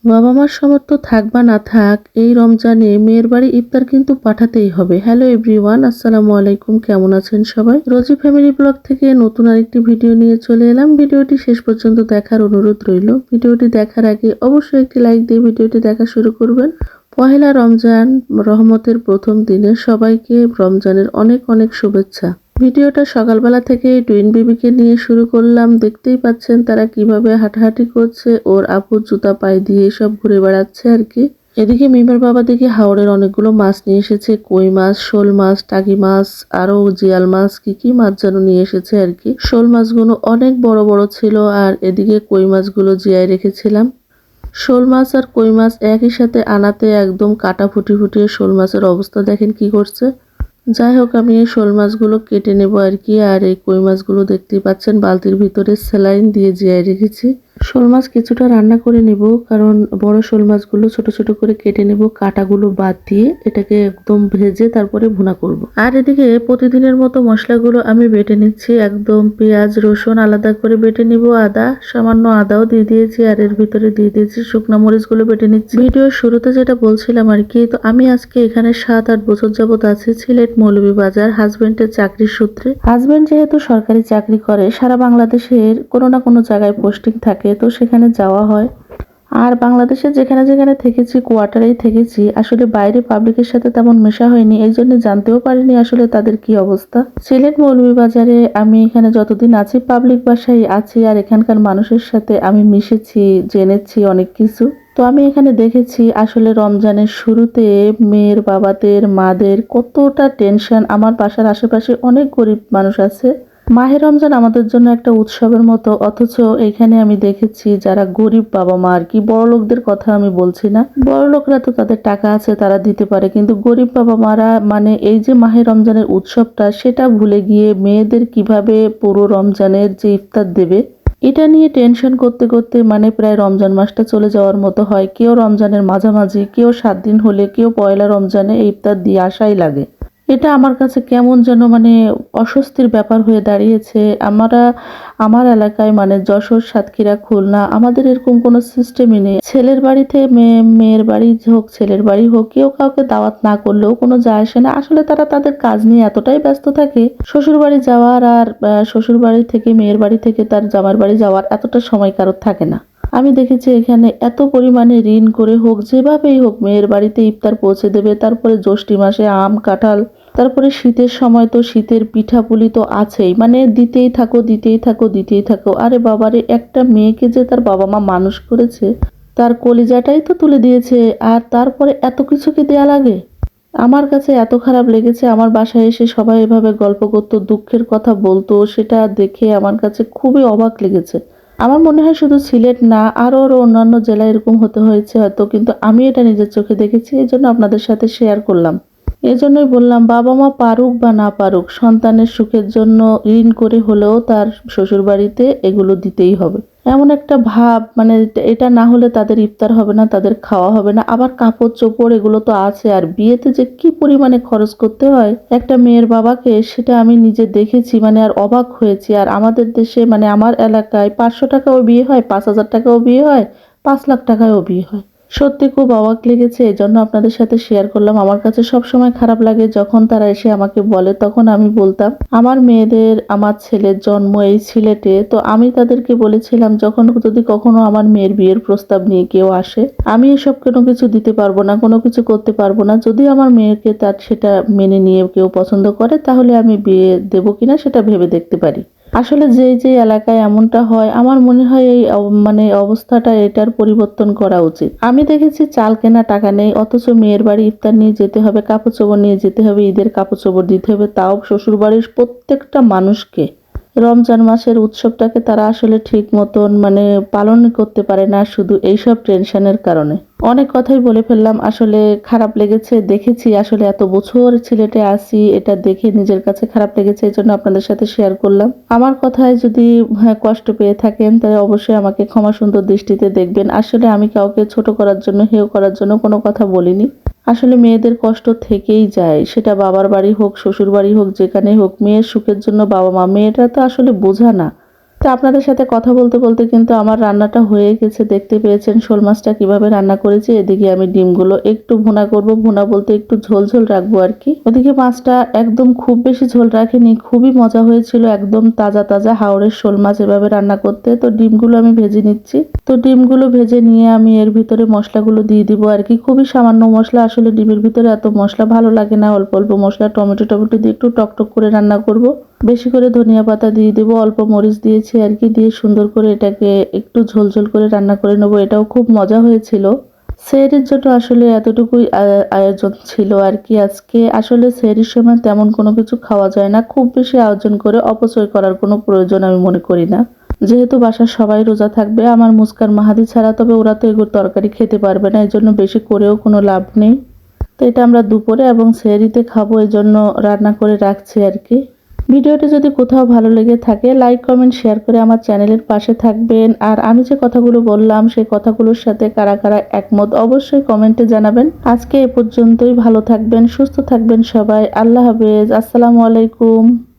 বাবা মার সামর্থ্য থাক বা না থাক, এই রমজানে মেয়ের বাড়ি ইফতার কিন্তু পাঠাতেই হবে। হ্যালো এভরিওয়ান, আসসালামু আলাইকুম। কেমন আছেন সবাই? রোজি ফ্যামিলি ব্লগ থেকে নতুন আরেকটি ভিডিও নিয়ে চলে এলাম। ভিডিওটি শেষ পর্যন্ত দেখার অনুরোধ রইল। ভিডিওটি দেখার আগে অবশ্যই একটি লাইক দিয়ে ভিডিওটি দেখা শুরু করবেন। পহেলা রমজান, রহমতের প্রথম দিনে সবাইকে রমজানের অনেক অনেক শুভেচ্ছা। ভিডিওটা সকালবেলা থেকে টুইন বেবিকে নিয়ে শুরু করলাম। দেখতেই পাচ্ছেন তারা কিভাবে হাঁটাহাঁটি করছে, ওর আপু জুতা পায়ে দিয়ে সব ঘুরে বেড়াচ্ছে আর কি। এদিকে মিমের বাবা দিকে হাওড়ের অনেকগুলো মাছ নিয়ে এসেছে, কই মাছ, শোল মাছ, টাকি মাছ, আরো জিয়াল মাছ, কি মাছ যেন নিয়ে এসেছে আর কি। শোল মাছগুলো অনেক বড় বড় ছিল, আর এদিকে কই মাছগুলো জিয়ায় রেখেছিলাম। শোল মাছ আর কই মাছ একই সাথে আনাতে একদম কাটা ফুটিয়ে শোল মাছের অবস্থা দেখেন কি করছে। যাই হোক, আমি এই শোল মাছগুলো কেটে নেব আর কি। আর এই কই মাছগুলো দেখতেই পাচ্ছেন বালতির ভিতরে স্যালাইন দিয়ে জিয়ায় রেখেছি। শোল মাছ কিছুটা রান্না করে নেব, কারণ বড় শোল মাছগুলো ছোট ছোট করে কেটে নেব, কাটাগুলো বাদ দিয়ে এটাকে একদম ভেজে তারপরে ভুনা করব। আর এদিকে প্রতিদিনের মতো মশলাগুলো আমি বেটে নিচ্ছি, একদম পেঁয়াজ রসুন আলাদা করে বেটে নিব, আদা সামান্য আদাও দিয়ে দিয়েছি, আর এর ভিতরে দিয়ে দিয়েছি শুকনো মরিচগুলো বেটে নিচ্ছি। ভিডিওর শুরুতে যেটা বলছিলাম আর কি, তো আমি আজকে এখানে 7-8 বছর যাবত আছি সিলেট মৌলভীবাজার হাজবেন্ডের চাকরির সূত্রে। হাজবেন্ড যেহেতু সরকারি চাকরি করে, সারা বাংলাদেশের কোনো না কোনো জায়গায় পোস্টিং থাকে, তো সেখানে যাওয়া হয়। আর বাংলাদেশে যেখানে যেখানে থেকেছি কোয়ার্টারেই থেকেছি, আসলে বাইরে পাবলিকের সাথে তেমন মেশা হয়নি, এই জন্য জানতেও পারিনি আসলে তাদের কি অবস্থা। সিলেট মৌলভীবাজারে আমি এখানে যতদিন আছি পাবলিক বাসায় আছি, আর এখানকার মানুষের সাথে আমি মিশেছি, জেনেছি অনেক কিছু। তো আমি এখানে দেখেছি আসলে রমজানের শুরুতে মেয়ের বাবাদের মাদের কতটা টেনশন। আমার বাসার আশেপাশে অনেক গরিব মানুষ আছে। মাহে রমজান আমাদের জন্য একটা উৎসবের মতো, অথচ এখানে আমি দেখেছি যারা গরিব বাবা মা আর কি, বড় লোকদের কথা আমি বলছি না, বড় লোকরা তো তাদের টাকা আছে তারা দিতে পারে, কিন্তু গরিব বাবা মারা মানে এই যে মাহে রমজানের উৎসবটা সেটা ভুলে গিয়ে মেয়েদের কিভাবে পুরো রমজানের যে ইফতার দেবে এটা নিয়ে টেনশন করতে করতে মানে প্রায় রমজান মাসটা চলে যাওয়ার মতো হয়। কেউ রমজানের মাঝামাঝি, কেউ 7 দিন হলে, কেউ পয়লা রমজানে এই ইফতার দিয়ে আসাই লাগে। এটা আমার কাছে কেমন যেন মানে অস্বস্তির ব্যাপার হয়ে দাঁড়িয়েছে। আমার এলাকায় মানে যশোর, সাতক্ষীরা, খুলনা আমাদের এরকম কোনো সিস্টেমই নেই। ছেলের বাড়িতে মেয়ের বাড়ি হোক, ছেলের বাড়ি হোক, কেউ কাউকে দাওয়াত না করলেও কোনো যায় আসে না। আসলে তারা তাদের কাজ নিয়ে এতটাই ব্যস্ত থাকে, শ্বশুর বাড়ি যাওয়ার আর শ্বশুর বাড়ি থেকে মেয়ের বাড়ি থেকে তার জামার বাড়ি যাওয়ার এতটা সময় কারোর থাকে না। আমি দেখেছি এখানে এত পরিমাণে ঋণ করে হোক, যেভাবেই হোক মেয়ের বাড়িতে ইফতার পৌঁছে দেবে। তারপরে জ্যৈষ্ঠী মাসে আম কাঁঠাল, তারপরে শীতের সময় তো শীতের পিঠাপুলি তো আছেই, মানে দিতেই থাকো দিতেই থাকো দিতেই থাকো। আরে বাবারে, একটা মেয়েকে যে তার বাবা মা মানুষ করেছে, তার কলিজাটাই তো তুলে দিয়েছে, আর তারপরে এত কিছু কি দেয়া লাগে? আমার কাছে এত খারাপ লেগেছে। আমার বাসায় এসে সবাই এভাবে গল্প করতো, দুঃখের কথা বলতো, সেটা দেখে আমার কাছে খুবই অবাক লেগেছে। আমার মনে হয় শুধু সিলেট না, আরো অন্যান্য জেলায় এরকম হতে হয়েছে হয়তো, কিন্তু আমি এটা নিজের চোখে দেখেছি, এই জন্য আপনাদের সাথে শেয়ার করলাম। এজন্যই বললাম, বাবা মা পারুক বা না পারুক, সন্তানের সুখের জন্য ঋণ করে হলেও তার শ্বশুর বাড়িতে এগুলো দিতেই হবে। এমন একটা ভাব, মানে এটা না হলে তাদের ইফতার হবে না, তাদের খাওয়া হবে না। আবার কাপড় চোপড় এগুলো তো আছে, আর বিয়েতে যে কি পরিমাণে খরচ করতে হয় একটা মেয়ের বাবাকে, সেটা আমি নিজে দেখেছি, মানে আর অবাক হয়েছি। আর আমাদের দেশে মানে আমার এলাকায় 500 টাকাও বিয়ে হয়, 5,000 টাকাও বিয়ে হয়, 5 লাখ টাকায়ও বিয়ে হয়। সত্যি খুব অবাক লেগেছে, এজন্য আপনাদের সাথে শেয়ার করলাম। আমার কাছে সব সময় খারাপ লাগে যখন তারা এসে আমাকে বলে, তখন আমি বলতাম আমার মেয়েদের, আমার ছেলের জন্ম এই সিলেটে, তো আমি তাদেরকে বলেছিলাম যখন যদি কখনো আমার মেয়ের বিয়ের প্রস্তাব নিয়ে কেউ আসে, আমি এসব কোনো কিছু দিতে পারবো না, কোনো কিছু করতে পারবো না। যদি আমার মেয়েকে তার সেটা মেনে নিয়ে কেউ পছন্দ করে, তাহলে আমি বিয়ে দেবো কিনা সেটা ভেবে দেখতে পারি। আসলে যে যে এলাকায় এমনটা হয়, আমার মনে হয় এই মানে অবস্থাটা, এটার পরিবর্তন করা উচিত। আমি দেখেছি চাল কেনা টাকা নেই, অথচ মেয়ের বাড়ি ইফতার নিয়ে যেতে হবে, কাপড় চোপড় নিয়ে যেতে হবে, ঈদের কাপড় চোপড় দিতে হবে, তাও শ্বশুর বাড়ির প্রত্যেকটা মানুষকে। রমজান মাসের উৎসবটাকে তারা আসলে ঠিক মতন মানে পালন করতে পারে না, শুধু এইসব টেনশনের কারণে। অনেক কথাই বলে ফেললাম, আসলে খারাপ লেগেছে। দেখেছি আসলে এত বছর সিলেটে আসি, এটা দেখে নিজের কাছে খারাপ লেগেছে, এই জন্য আপনাদের সাথে শেয়ার করলাম। আমার কথায় যদি কষ্ট পেয়ে থাকেন, তাহলে অবশ্যই আমাকে ক্ষমা সুন্দর দৃষ্টিতে দেখবেন। আসলে আমি কাউকে ছোট করার জন্য, হেয় করার জন্য কোনো কথা বলিনি। আসলে মেয়েদের কষ্ট থেকেই যায়, সেটা বাবার বাড়ি হোক, শ্বশুর বাড়ি হোক, যেখানে হোক, মেয়ের সুখের জন্য বাবা মা, মেয়েটা তো আসলে বোঝা না। তো আপনাদের সাথে কথা বলতে বলতে কিন্তু আমার রান্নাটা হয়ে গেছে। দেখতে পেয়েছেন শোল মাছটা কিভাবে রান্না করেছি। এদিকে আমি ডিমগুলো একটু ভুনা করব, ভুনা বলতে একটু ঝোল ঝোল রাখবো আর কি। ওদিকে মাছটা একদম খুব বেশি ঝোল রাখিনি, খুবই মজা হয়েছিল, একদম তাজা তাজা হাওরের শোল মাছ এভাবে রান্না করতে। তো ডিমগুলো আমি ভেজে নিচ্ছি। তো ডিমগুলো ভেজে নিয়ে আমি এর ভিতরে মশলাগুলো দিয়ে দিব আর কি। খুবই সামান্য মশলা, আসলে ডিমের ভিতরে এত মশলা ভালো লাগে না। অল্প অল্প মশলা, টমেটো টমেটো দিয়ে একটু টকটক করে রান্না করব। বেশি করে ধনিয়া পাতা দিয়ে দেবো, অল্প মরিচ দিয়েছি আর কি, দিয়ে সুন্দর করে এটাকে একটু ঝোলঝোল করে রান্না করে নেবো। এটাও খুব মজা হয়েছিল। সেহরির জন্য আসলে এতটুকুই আয়োজন ছিল আর কি আজকে। আসলে সেহরির সময় তেমন কোনো কিছু খাওয়া যায় না, খুব বেশি আয়োজন করে অপচয় করার কোনো প্রয়োজন আমি মনে করি না। যেহেতু বাসার সবাই রোজা থাকবে, আমার মুস্কান মাহাদি ছাড়া, তবে ওরা তো এগুলো তরকারি খেতে পারবে না, এই জন্য বেশি করেও কোনো লাভ নেই। তো এটা আমরা দুপুরে এবং সেহরিতে খাবো, এই জন্য রান্না করে রাখছি আর কি। ভিডিওটি যদি কোথাও ভালো লেগে থাকে লাইক কমেন্ট শেয়ার করে আমার চ্যানেলের পাশে থাকবেন। আর আমি যে কথাগুলো বললাম সেই কথাগুলোর সাথে কারা কারা একমত অবশ্যই কমেন্টে জানাবেন। আজকে এ পর্যন্তই, ভালো থাকবেন, সুস্থ থাকবেন সবাই। আল্লাহ হাফেজ, আসসালামু আলাইকুম।